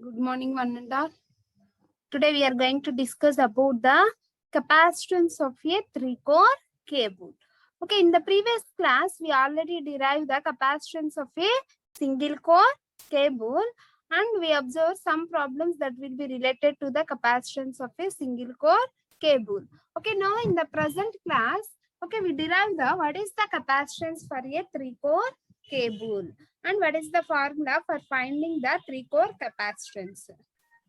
Good morning, one and all. Today we are going to discuss about the capacitance of a three-core cable. Okay, in the previous class, we already derived the capacitance of a single-core cable, and we observed some problems that will be related to the capacitance of a single-core cable. Okay, now in the present class, okay, we derive the what is the capacitance for a three-core cable and what is the formula for finding the three-core capacitance.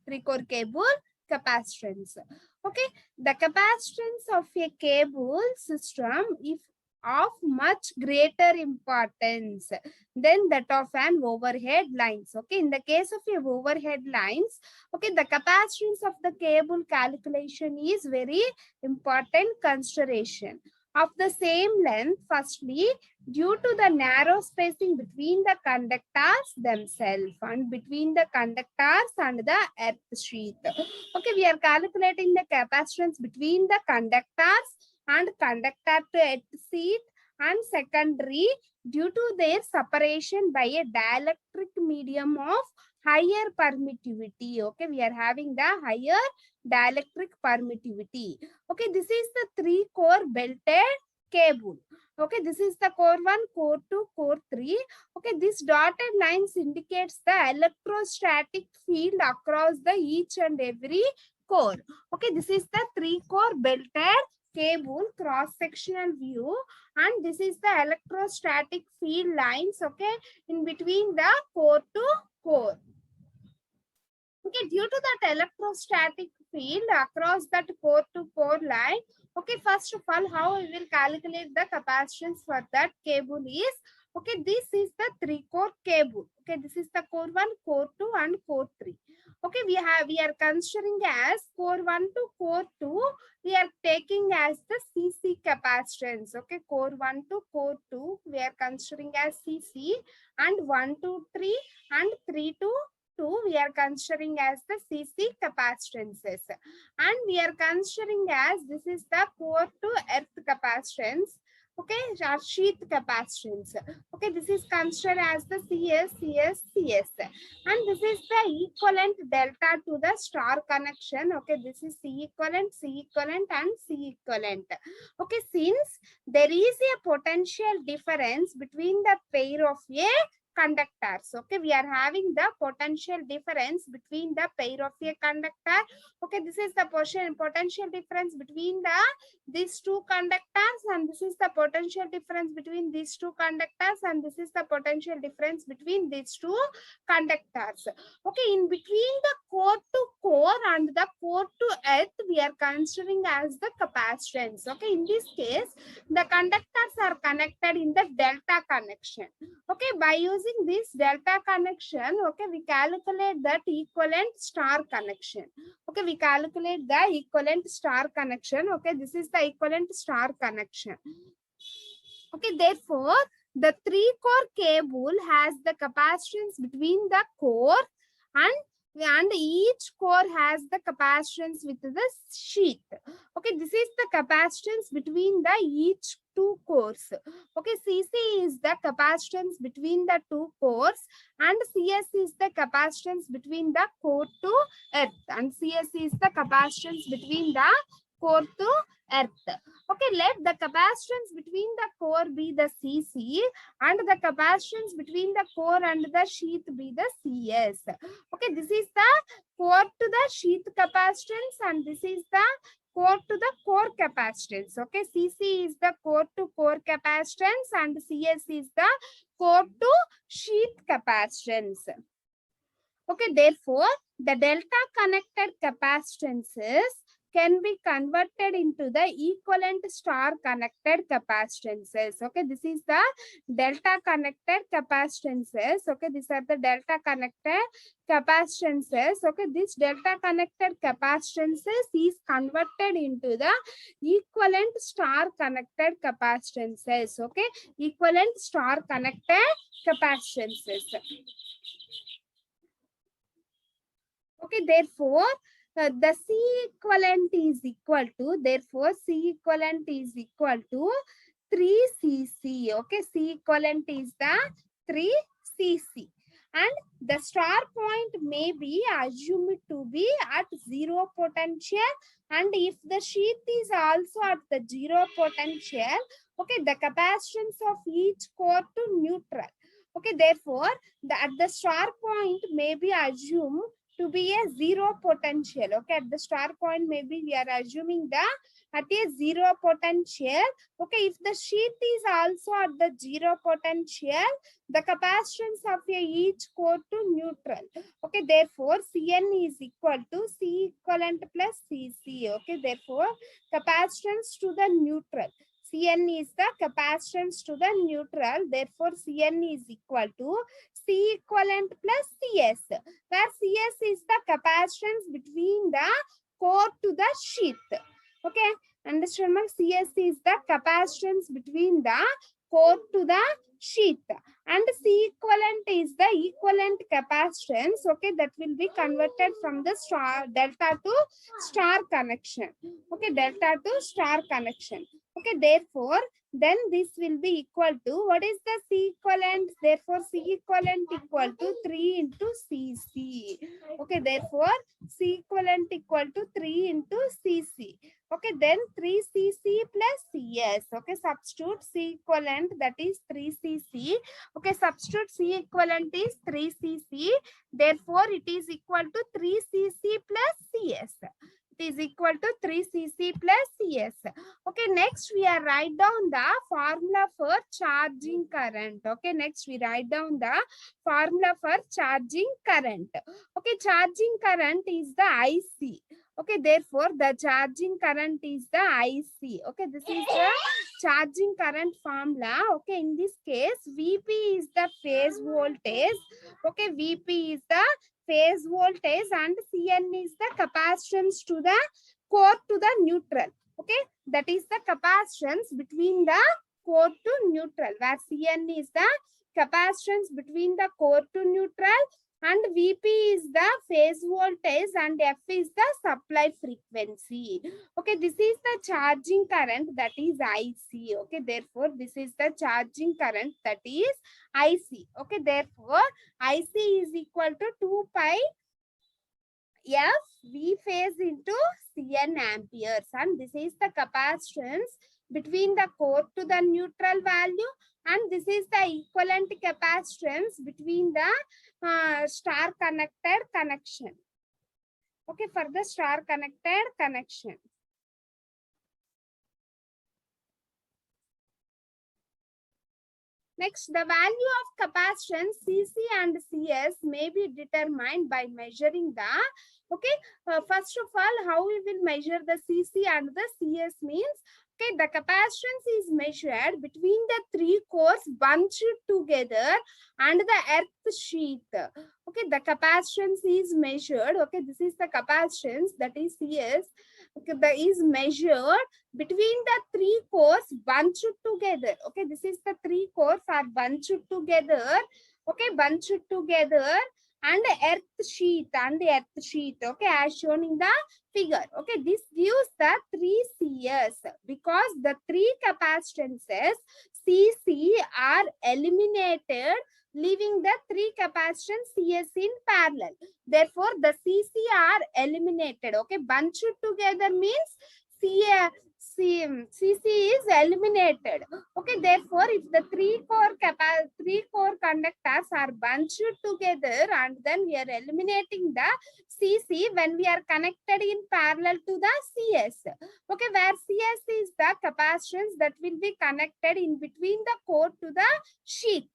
Three-core cable capacitance. Okay, the capacitance of a cable system if of much greater importance than that of an overhead lines. Okay, in the case of a overhead lines, okay, the capacitance of the cable calculation is very important consideration. Of the same length, firstly, due to the narrow spacing between the conductors themselves and between the conductors and the earth sheath. Okay, we are calculating the capacitance between the conductors and conductor to earth sheath, and secondary due to their separation by a dielectric medium of higher permittivity. Okay, we are having the higher dielectric permittivity. Okay, this is the three-core belted cable. Okay, this is the core 1, core 2, core 3. Okay, this dotted lines indicates the electrostatic field across the each and every core. Okay, this is the three-core belted cable cross-sectional view, and this is the electrostatic field lines, okay, in between the core to core. Okay, due to that electrostatic field across that core to core line, okay, first of all, how we will calculate the capacitance for that cable is, okay, this is the three-core cable. Okay, this is the core 1, core 2, and core 3. Okay, we are considering as core 1 to core 2, we are taking as the CC capacitance. Okay, core 1 to core 2, we are considering as CC, and 1 to 3 and 3 to 2 we are considering as the CC capacitances, and we are considering as this is the core to earth capacitance. Okay, or sheath capacitance. Okay, this is considered as the CS, and this is the equivalent delta to the star connection. Okay, this is C equivalent, and C equivalent. Okay, since there is a potential difference between the pair of a conductors. Okay, we are having the potential difference between the pair of a conductor. Okay, this is the potential difference between these two conductors, and this is the potential difference between these two conductors, and this is the potential difference between these two conductors. Okay, in between the core to core and the core to earth, we are considering as the capacitance. Okay, in this case, the conductors are connected in the delta connection. Okay, by using this delta connection, okay, we calculate that equivalent star connection. Okay, we calculate the equivalent star connection. Okay, this is the equivalent star connection. Okay, therefore, the three-core cable has the capacitance between the core and each core has the capacitance with the sheath. Okay, this is the capacitance between the each two cores. Okay, CC is the capacitance between the two cores, and CS is the capacitance between the core to earth, and CS is the capacitance between the core to earth. Okay, let the capacitance between the core be the CC and the capacitance between the core and the sheath be the CS. Okay, this is the core to the sheath capacitance, and this is the core to the core capacitance. Okay, CC is the core to core capacitance, and CS is the core to sheath capacitance. Okay, therefore, the delta connected capacitances can be converted into the equivalent star connected capacitances. Okay, this is the delta connected capacitances. Okay, these are the delta connected capacitances. Okay, this delta connected capacitances is converted into the equivalent star connected capacitances. Okay, equivalent star connected capacitances. Okay, therefore, the C equivalent is equal to, therefore, C equivalent is equal to 3 cc. Okay, C equivalent is the 3 cc. and the star point may be assumed to be at zero potential, and if the sheath is also at the zero potential, okay, the capacitance of each core to neutral. Okay, therefore, at the star point may be assumed to be a zero potential. Okay, at the star point maybe we are assuming the at a zero potential. Okay, if the sheath is also at the zero potential, the capacitance of each core to neutral. Okay, therefore Cn is equal to C equivalent plus Cc. Okay, therefore capacitance to the neutral. Cn is the capacitance to the neutral. Therefore Cn is equal to C equivalent plus Cs, where Cs is the capacitance between the core to the sheath. Okay, understand? Cs is the capacitance between the core to the sheath, and C equivalent is the equivalent capacitance. Okay, that will be converted from the star delta to star connection. Okay, delta to star connection. Okay, therefore then this will be equal to, what is the C equivalent? Therefore C equivalent equal to 3 into Cc. Okay, therefore C equivalent equal to 3 into Cc. Okay, then 3Cc plus Cs. Okay, substitute C equivalent, that is 3Cc. Okay, substitute C equivalent is 3Cc. Therefore, it is equal to 3Cc plus Cs. It is equal to 3Cc plus Cs. Okay, next we are write down the formula for charging current. Okay, next we write down the formula for charging current. Okay, charging current is the IC. Okay, therefore the charging current is the IC. Okay, this is the charging current formula. Okay, in this case Vp is the phase voltage. Okay, Vp is the phase voltage and Cn is the capacitance to the core to the neutral. Okay, that is the capacitance between the core to neutral, where Cn is the capacitance between the core to neutral, and Vp is the phase voltage and F is the supply frequency. Okay, this is the charging current, that is IC. Okay, therefore this is the charging current, that is IC. Okay, therefore IC is equal to 2 pi F V phase into Cn amperes, and this is the capacitance between the core to the neutral value, and this is the equivalent capacitance between the star connected connection. Okay, for the star connected connection. Next, the value of capacitance Cc and Cs may be determined by measuring the, okay, first of all, how we will measure the Cc and the Cs means, okay, the capacitance is measured between the three cores bunched together and the earth sheath. Okay, the capacitance is measured, okay, this is the capacitance, that is Cs, okay, that is measured between the three cores bunched together. Okay, this is the three cores are bunched together. Okay, bunched together, and earth sheath okay, as shown in the figure. Okay, this gives the 3 Cs because the three capacitances Cc are eliminated, leaving the three capacitance Cs in parallel. Therefore the Cc are eliminated. Okay, bunched together means Cc is eliminated. Okay, therefore if the three core conductors are bunched together and then we are eliminating the Cc when we are connected in parallel to the Cs. Okay, where Cs is the capacitance that will be connected in between the core to the sheath.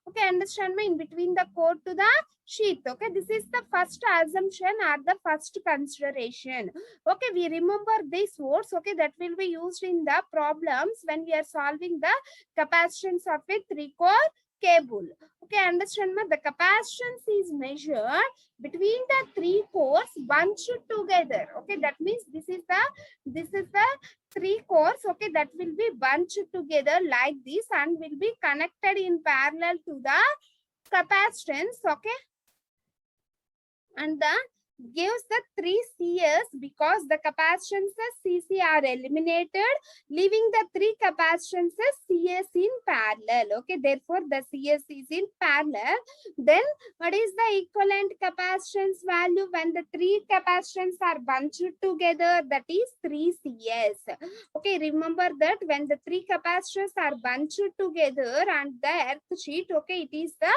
Okay, understand me? In between the core to the sheath. Okay, this is the first assumption or the first consideration. Okay, we remember these words. Okay, that will be used in the problems when we are solving the capacitance of a three-core cable. Okay, understand me? The capacitance is measured between the three cores bunched together. Okay, that means this is the three cores, okay, that will be bunched together like this and will be connected in parallel to the capacitance. Okay, and the gives the 3 Cs because the capacitances Cc are eliminated, leaving the 3 capacitances Cs in parallel. Okay, therefore the Cs is in parallel. Then what is the equivalent capacitance value when the 3 capacitance are bunched together? That is 3 Cs. Okay, remember that when the 3 capacitors are bunched together on the earth sheet, okay, it is the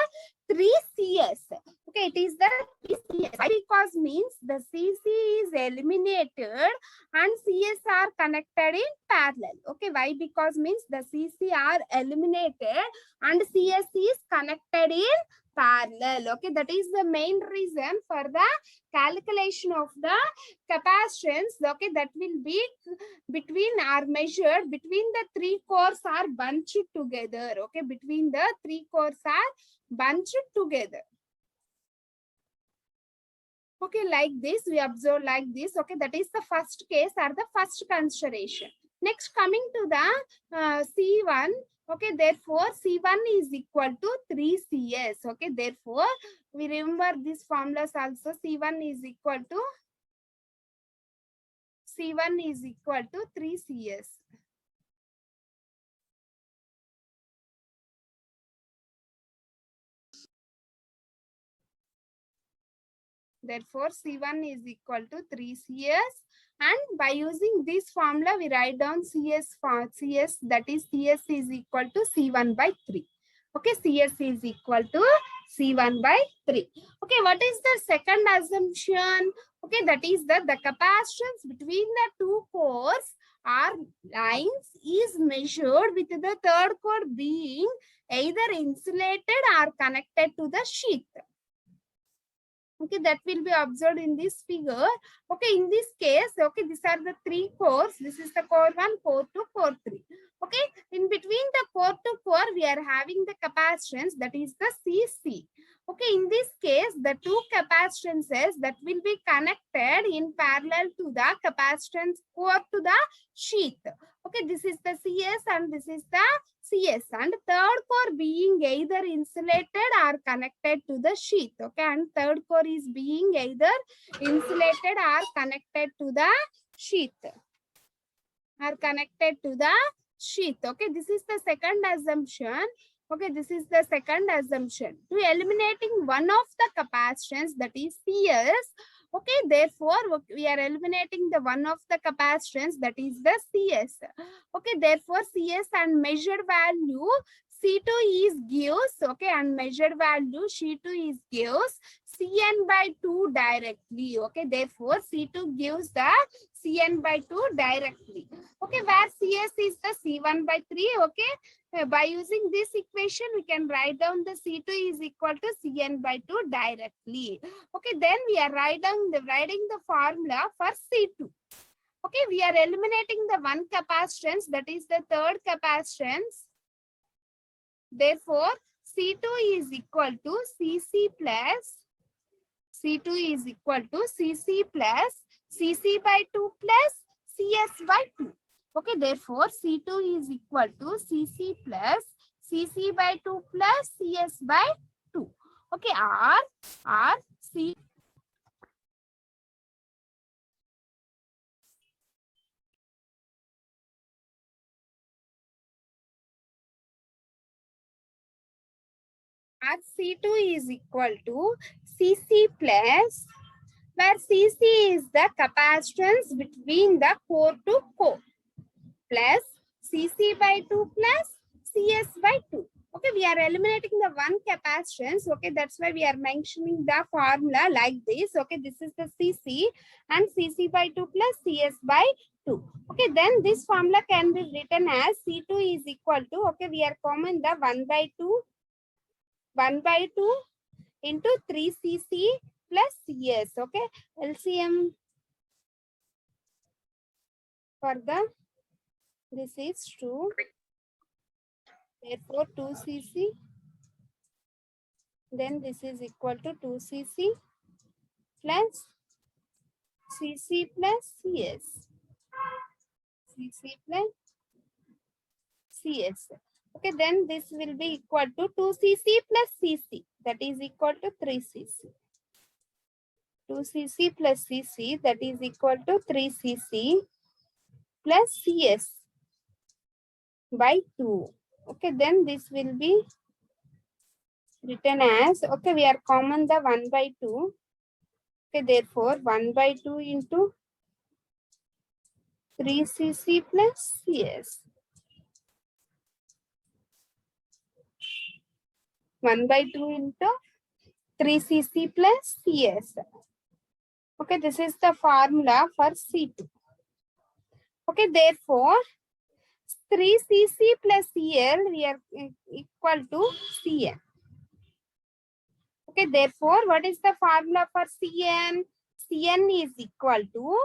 3 Cs. Okay, it is the 3 Cs. Why? Because means the Cc is eliminated and Cs are connected in parallel. Okay, why? Because means the Cc are eliminated and Cs is connected in parallel. Okay, that is the main reason for the calculation of the capacitance. Okay, that will be between are measured between the 3 cores are bunched together. Okay, between the 3 cores are bunched together. Okay, like this, we observe like this. Okay, that is the first case or the first consideration. Next, coming to the C1. Okay, therefore, C1 is equal to 3 Cs. Okay, therefore, we remember these formulas also. C1 is equal to 3 Cs. Therefore, C1 is equal to 3 Cs. And by using this formula, we write down Cs, that is Cs is equal to C1 by 3. Okay, Cs is equal to C1 by 3. Okay, what is the second assumption? Okay, that is that the capacitance between the two cores or lines is measured with the third core being either insulated or connected to the sheath. Okay, that will be observed in this figure. Okay, in this case, okay, these are the 3 cores. This is the core 1, core 2, core 3. Okay, in between the core to core, we are having the capacitance, that is the Cc. Okay, in this case, the 2 capacitances that will be connected in parallel to the capacitance core to the sheath. Okay, this is the Cs and this is the Cs, and third core being either insulated or connected to the sheath. Okay, and third core is being either insulated or connected to the sheath. Okay, this is the second assumption. Okay, this is the second assumption. To eliminating one of the capacitance, that is Cs. Okay, therefore, we are eliminating the one of the capacitance, that is the Cs. Okay, therefore, Cs and measured value C2 is gives, okay, and measured value C2 is gives Cn by 2 directly. Okay, therefore, C2 gives the Cn by 2 directly. Okay, where Cs is the C1 by 3. Okay, by using this equation, we can write down the C2 is equal to Cn by 2 directly. Okay, then we are writing the formula for C2. Okay, we are eliminating the one capacitance, that is the third capacitance. Therefore, C2 is equal to Cc plus Cc by 2 plus Cs by 2. Okay, therefore, C2 is equal to Cc plus Cc by 2 plus Cs by 2. Okay, R C. C2 is equal to Cc plus, where Cc is the capacitance between the core to core, plus Cc by 2 plus Cs by 2. Okay, we are eliminating the one capacitance. Okay, that's why we are mentioning the formula like this. Okay, this is the Cc and Cc by 2 plus Cs by 2. Okay, then this formula can be written as C2 is equal to, okay, we are common the 1 by 2 into 3 Cc plus Cs. Okay, LCM for the, this is 2. Therefore, 2 Cc, then this is equal to 2 Cc plus Cc plus Cs. Cc plus Cs. Okay, then this will be equal to 2 Cc plus Cc, that is equal to 3 Cc. 2cc plus cc, that is equal to 3cc plus cs by 2. Okay, then this will be written as, okay, we are common the 1 by 2. Okay, therefore 1 by 2 into 3cc plus cs. 1 by 2 into 3cc plus cs. Okay, this is the formula for C2. Okay, therefore 3cc plus cl we are equal to cn. Okay, therefore what is the formula for cn? Cn is equal to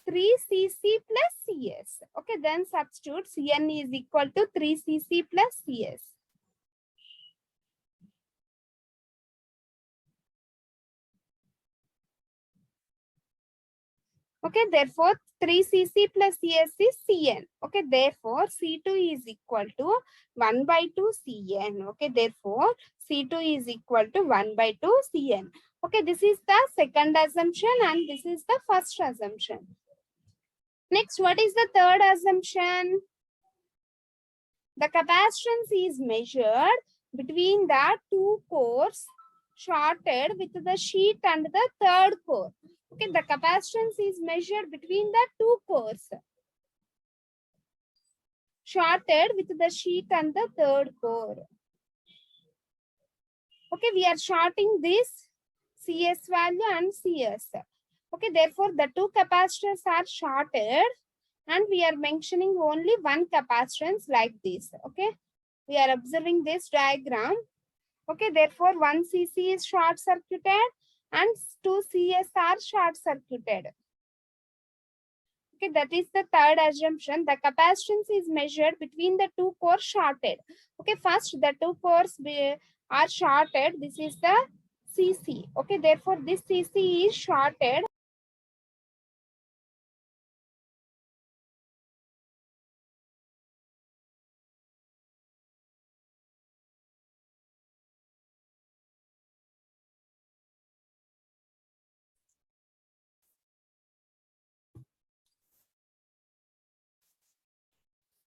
3cc plus cs. Okay, then substitute cn is equal to 3cc plus cs. Okay, therefore 3cc plus cs is cn. Okay, therefore C2 is equal to 1 by 2 cn. Okay, therefore C2 is equal to 1 by 2 cn. Okay, this is the second assumption and this is the first assumption. Next, what is the third assumption? The capacitance is measured between the two cores shorted with the sheet and the third core. Okay, the capacitance is measured between the two cores shorted with the sheet and the third core. Okay, we are shorting this CS value and CS. Okay, therefore the two capacitors are shorted and we are mentioning only one capacitance like this. Okay, we are observing this diagram. Okay, therefore 1 cc is short circuited and 2 cs are short circuited. Okay, that is the third assumption. The capacitance is measured between the two cores shorted. Okay, first the two cores are shorted. This is the cc. Okay, therefore this cc is shorted.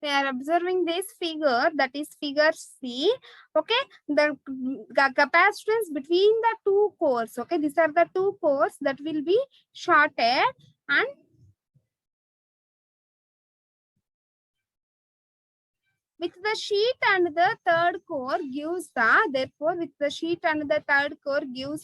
We are observing this figure, that is figure C. Okay, the capacitance between the two cores. Okay, these are the two cores that will be shorted and with the sheet and the third core gives the, therefore with the sheet and the third core gives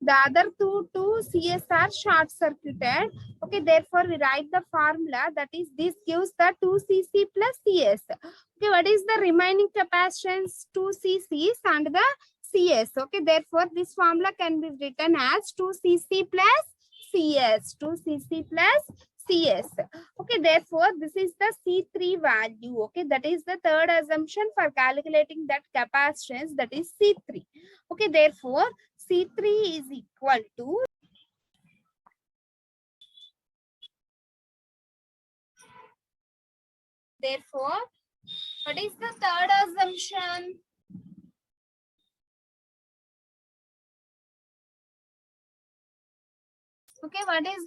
the other two CS are short circuited. Okay, therefore we write the formula, that is this gives the 2cc plus CS. Okay, what is the remaining capacitance? 2 cc's and the CS. Okay, therefore this formula can be written as 2cc plus CS. 2cc plus CS. Okay, therefore this is the C3 value. Okay, that is the third assumption for calculating that capacitance, that is C3. Okay, therefore C3 is equal to, therefore what is the third assumption? Okay, what is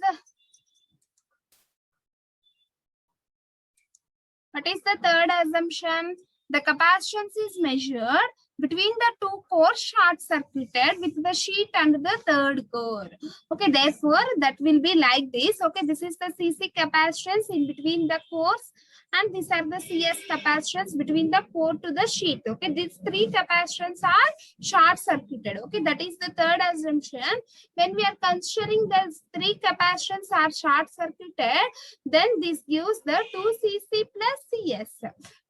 the third assumption? The capacitance is measured between the two cores short circuited with the sheet and the third core. Okay, therefore that will be like this. Okay, this is the CC capacitance in between the cores and these are the CS capacitance between the core to the sheet. Okay, these three capacitance are short circuited. Okay, that is the third assumption. When we are considering the three capacitance are short circuited, then this gives the 2cc plus CS.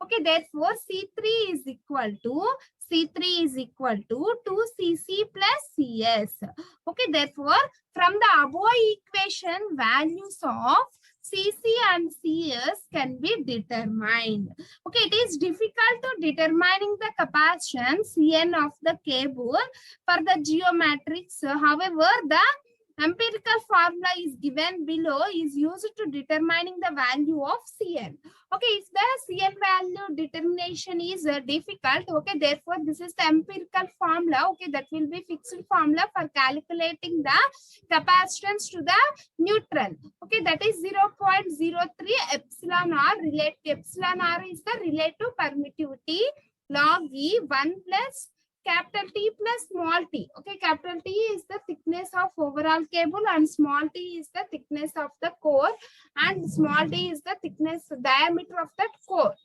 Okay, therefore C3 is equal to 2cc plus CS. Okay, therefore from the above equation, values of CC and CS can be determined. Okay, it is difficult to determining the capacitance CN of the cable for the geometrics. However, the Empirical formula is given below is used to determining the value of Cn. Okay, if the Cn value determination is difficult, okay, therefore this is the empirical formula. Okay, that will be fixed formula for calculating the capacitance to the neutral. Okay, that is 0.03 epsilon r. Epsilon r is the relative permittivity log E 1 plus capital T plus small t. Okay, capital T is the thickness of overall cable and small t is the thickness of the core and small t is the thickness diameter of that core.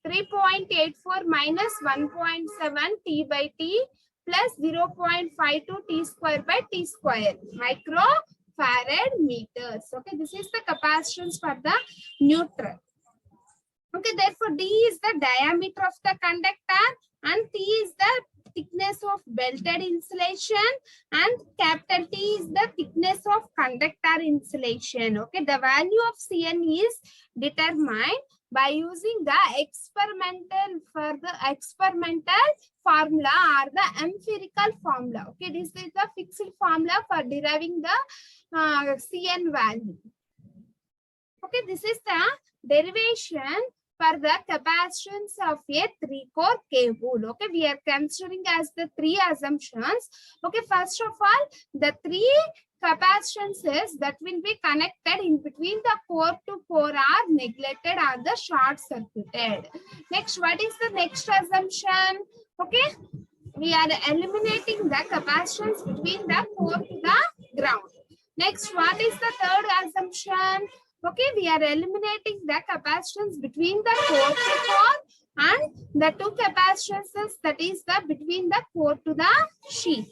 3.84 minus 1.7 t by t plus 0.52 t square by t square microfarad meters. Okay, this is the capacitance for the neutral. Okay, therefore D is the diameter of the conductor and T is the thickness of belted insulation and capital T is the thickness of conductor insulation. Okay, the value of Cn is determined by using the experimental formula or the empirical formula. Okay, this is the fixed formula for deriving the Cn value. Okay, this is the derivation for the capacitance of a three-core cable. Okay, we are considering as the three assumptions. Okay, first of all, the three capacitances that will be connected in between the core to core are neglected or the short circuited. Next, what is the next assumption? Okay, we are eliminating the capacitance between the core to the ground. Next, what is the third assumption? Okay, we are eliminating the capacitance between the core to core and the two capacitances that is the between the core to the sheath.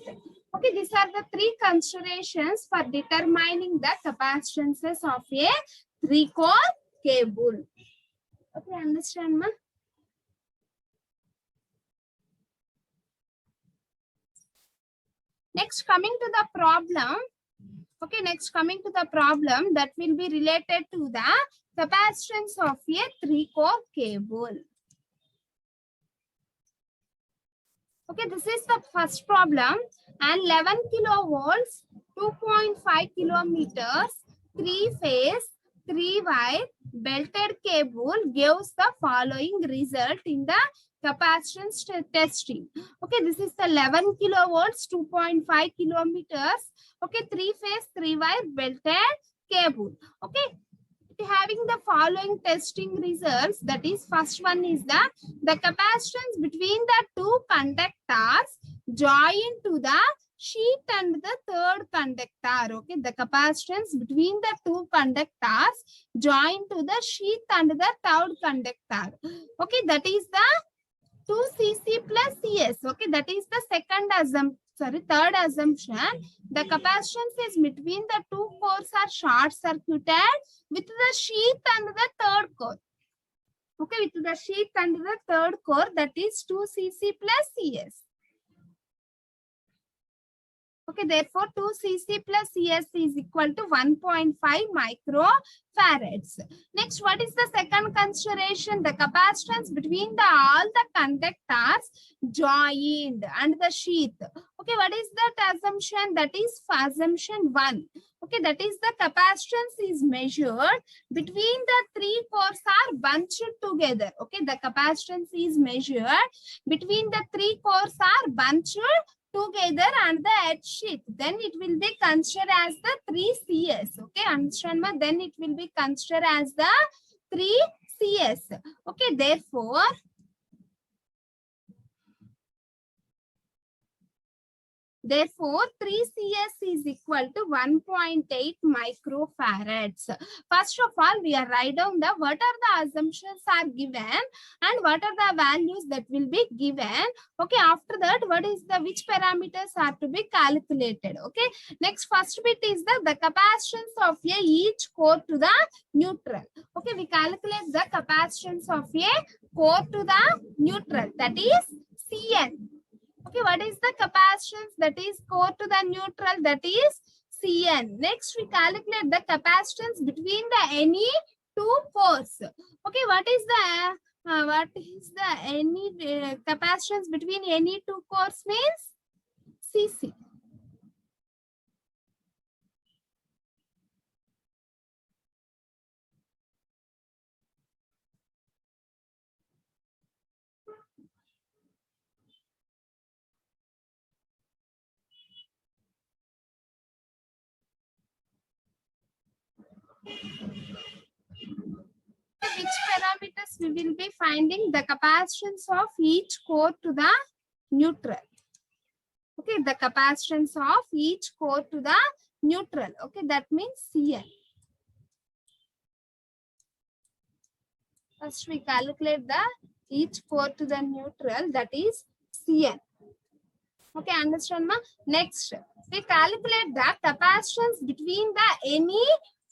Okay, these are the three considerations for determining the capacitances of a three-core cable. Okay, understand, ma? Next, coming to the problem. Okay, next coming to the problem that will be related to the capacitance of a three-core cable. Okay, this is the first problem. And 11 kilovolts, 2.5 kilometers, three-phase, three-wire belted cable gives the following result in the capacitance testing. Okay, this is the 11 kilovolts, 2.5 kilometers. Okay, three-phase, three-wire belted cable. Okay, having the following testing results. That is, first one is the capacitance between the two conductors joined to the sheath and the third conductor. Okay, the capacitance between the two conductors joined to the sheath and the third conductor. Okay, that is the 2 Cc plus Cs. Okay, that is the second assumption. Third assumption. The capacitance is between the two cores are short circuited with the sheath and the third core. Okay, with the sheath and the third core, that is 2 Cc plus Cs. Okay, therefore 2 Cc plus Cs is equal to 1.5 microfarads. Next, what is the second consideration? The capacitance between all the conductors joined and the sheath. Okay, what is that assumption? That is assumption 1. Okay, that is the capacitance is measured between the three cores are bunched together. Okay, the capacitance is measured between the three cores are bunched together and the edge sheath. Then it will be considered as the 3 Cs. Okay, understand ma? Then it will be considered as the 3 Cs. Okay, therefore, Therefore, 3 Cs is equal to 1.8 microfarads. First of all, we are write down the what are the assumptions are given and what are the values that will be given. Okay, after that, what is the which parameters are to be calculated. Okay, next first bit is the capacitance of a each core to the neutral. Okay, we calculate the capacitance of a core to the neutral, that is Cn. Okay, what is the capacitance that is core to the neutral, that is Cn. Next, we calculate the capacitance between the any two cores. Okay, what is the any capacitance between any two cores means Cc. Which parameters we will be finding? The capacitance of each core to the neutral. Okay, the capacitance of each core to the neutral. Okay, that means Cn. First we calculate the each core to the neutral, that is Cn. Okay, understand ma? Next, we calculate the capacitance between the any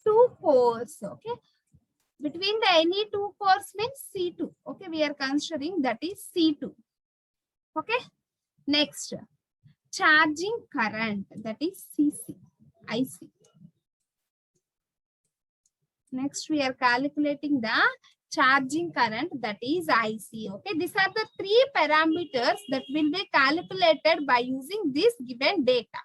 two cores. Okay, between the any two cores means C2. Okay, we are considering that is C2. Okay, next, charging current, that is CC, IC. Next, we are calculating the charging current, that is IC. Okay, these are the three parameters that will be calculated by using this given data.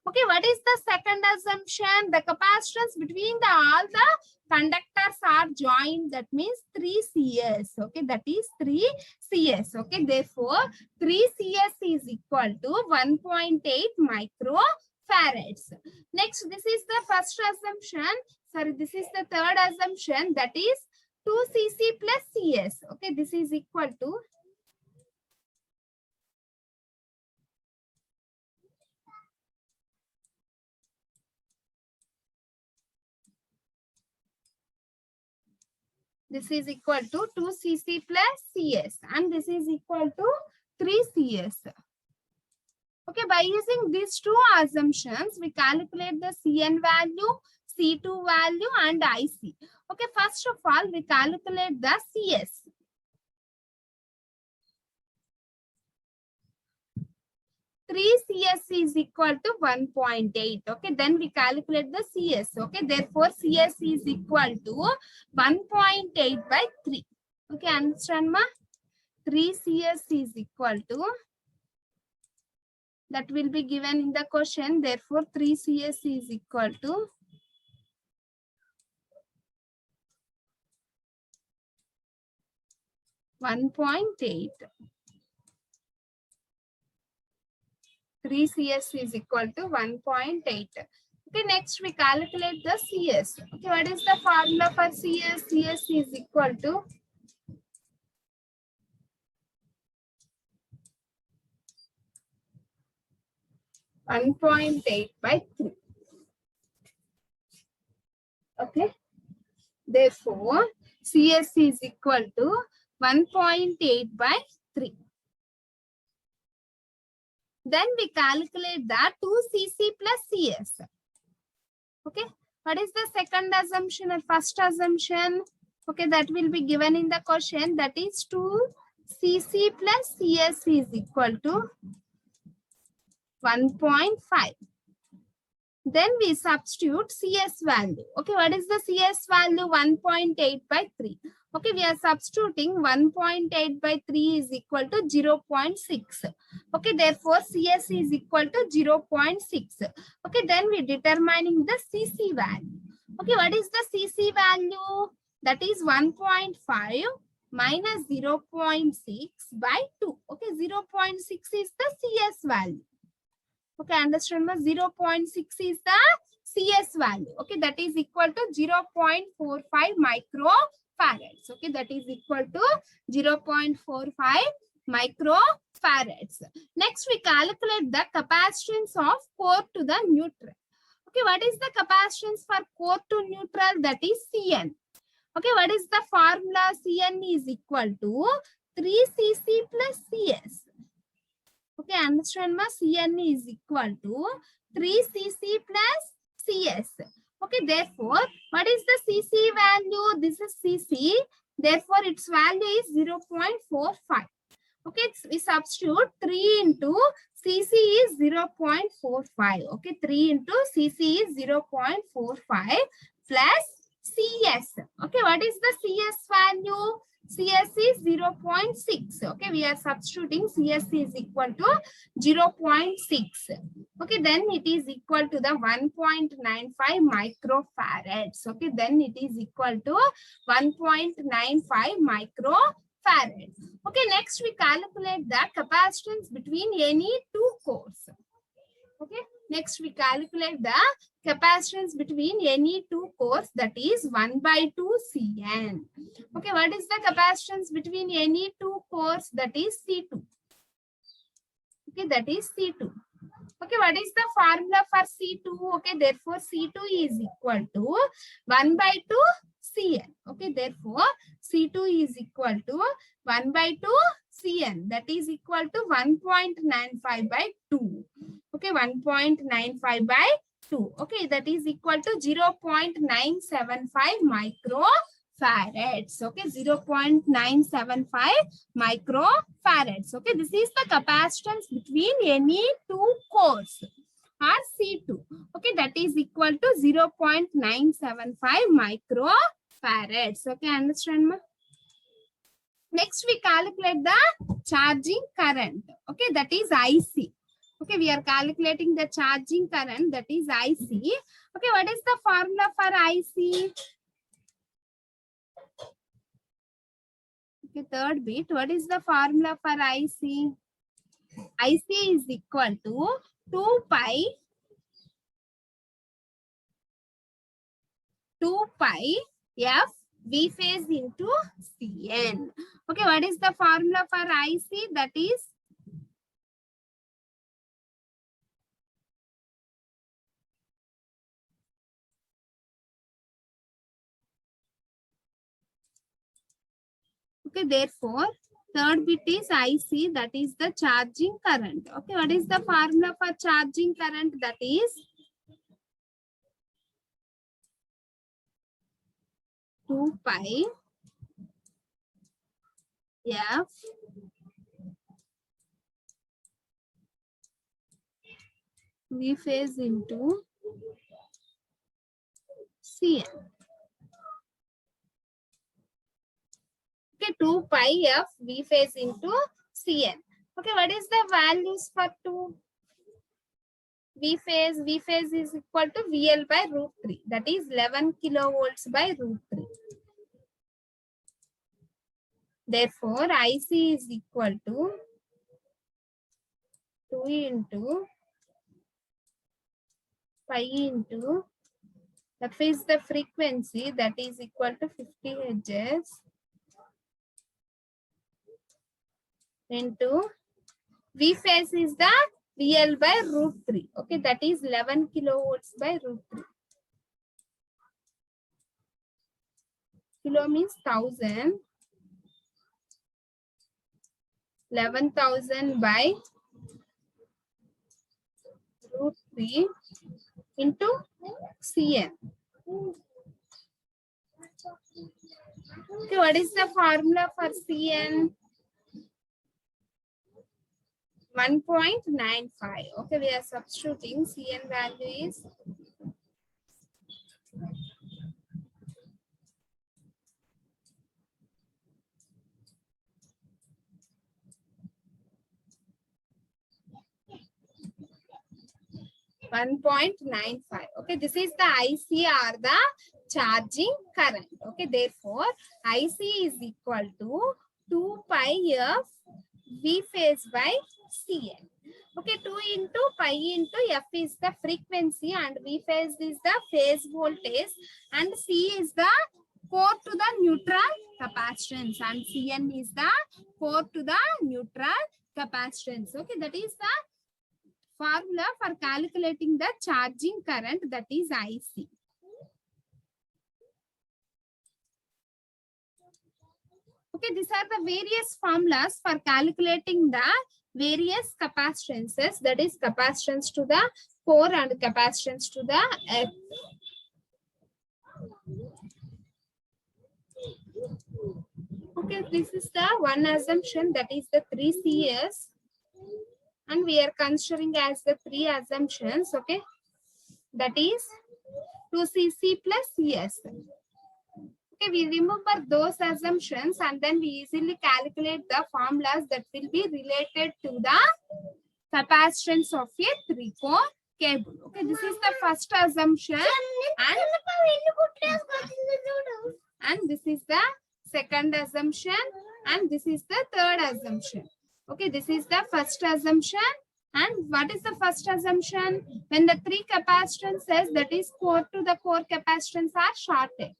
Okay, what is the second assumption? The capacitance between all the conductors are joined, that means 3 CS. Okay, that is 3 CS. Okay, therefore 3 CS is equal to 1.8 microfarads. Next, this is the first assumption. Sorry, this is the third assumption, that is 2 CC plus CS. Okay, this is equal to this is equal to 2 CC plus CS, and this is equal to 3 CS. Okay, by using these two assumptions, we calculate the Cn value, C2 value, and IC. Okay, first of all, we calculate the CS. Three CS is equal to 1.8. Okay, then we calculate the CS. Okay, therefore CS is equal to 1.8 by 3. Okay, understand ma? 3 CS is equal to, that will be given in the question. Therefore 3 CS is equal to 1.8. 3 CS is equal to 1.8. Okay, next we calculate the CS. Okay, what is the formula for CS? CS is equal to 1.8 by 3. Okay, therefore CS is equal to 1.8 by 3. Then we calculate the 2 CC plus CS. Okay, what is the second assumption or first assumption? Okay, that will be given in the question, that is 2 CC plus CS is equal to 1.5. Then we substitute CS value. Okay, what is the CS value? 1.8 by 3. Okay, we are substituting 1.8 by 3 is equal to 0.6. Okay, therefore CS is equal to 0.6. Okay, then we determining the CC value. Okay, what is the CC value? That is 1.5 minus 0.6 by 2. Okay, 0.6 is the CS value. Okay, understand ma? 0.6 is the CS value. Okay, that is equal to 0.45 microfarads. Okay, that is equal to 0.45 microfarads. Next, we calculate the capacitance of core to the neutral. Okay, what is the capacitance for core to neutral? That is Cn. Okay, what is the formula? Cn is equal to 3 CC plus CS. Okay, understand ma? Cn is equal to 3 CC plus CS. Okay, therefore, what is the CC value? This is CC. Therefore, its value is 0.45. Okay, we substitute 3 into CC is 0.45. Okay, 3 into CC is 0.45 plus CS. Okay, what is the CS value? CS is 0.6. Okay, we are substituting CS is equal to 0.6. Okay, then it is equal to the 1.95 microfarads. Okay, then it is equal to 1.95 microfarads. Okay, next we calculate the capacitance between any two cores. Okay, Next, we calculate the capacitance between any two cores, that is 1/2 Cn. Okay, what is the capacitance between any two cores? That is C2. Okay, that is C2. Okay, what is the formula for C2? Okay, therefore C2 is equal to 1/2 Cn. Okay, therefore C2 is equal to 1/2 Cn. That is equal to 1.95/2. Okay, 1.95/2. Okay, that is equal to 0.975 microfarads. Okay, 0.975 microfarads. Okay, this is the capacitance between any two cores or C2. Okay, that is equal to 0.975 microfarads. Okay, understand, ma? Next, we calculate the charging current. Okay, that is IC. Okay, we are calculating the charging current, that is IC. Okay, what is the formula for IC? Okay, third bit, what is the formula for IC? IC is equal to 2 pi F V phase into Cn. Okay, what is the formula for IC? That is okay, therefore third bit is IC, that is the charging current. Okay, what is the formula for charging current? That is 2 pi F V phase into Cn. Okay, 2 pi F V phase into Cn. Okay, what is the values for 2? V phase is equal to VL by root 3. That is 11 kilovolts by root 3. Therefore, IC is equal to 2 into pi into F is the frequency, that is equal to 50 Hz into V phase is the VL by root 3. Okay, that is 11 kilovolts by root 3. Kilo means 1000. 11,000 by root 3 into Cn. Okay, what is the formula for Cn? 1.95. Okay, we are substituting. Cn value is 1.95. Okay, this is the IC or the charging current. Okay, therefore IC is equal to 2 pi F V phase by Cn. Okay, 2 into pi into F is the frequency and V phase is the phase voltage and C is the core to the neutral capacitance and Cn is the core to the neutral capacitance. Okay, that is the formula for calculating the charging current, that is IC. Okay, these are the various formulas for calculating the various capacitances, that is capacitance to the core and capacitance to the earth. Okay, this is the one assumption, that is the 3 CS. And we are considering as the 3 assumptions. Okay, that is 2 CC plus CS. Okay, we remember those assumptions and then we easily calculate the formulas that will be related to the capacitance of a 3-core cable. Okay, this is the first assumption and this is the second assumption and this is the third assumption. Okay, this is the first assumption And what is the first assumption? When the three capacitances, that is core to the core capacitance, are shorted.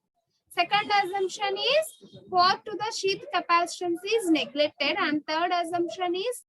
Second assumption is core to the sheath capacitance is neglected, and third assumption is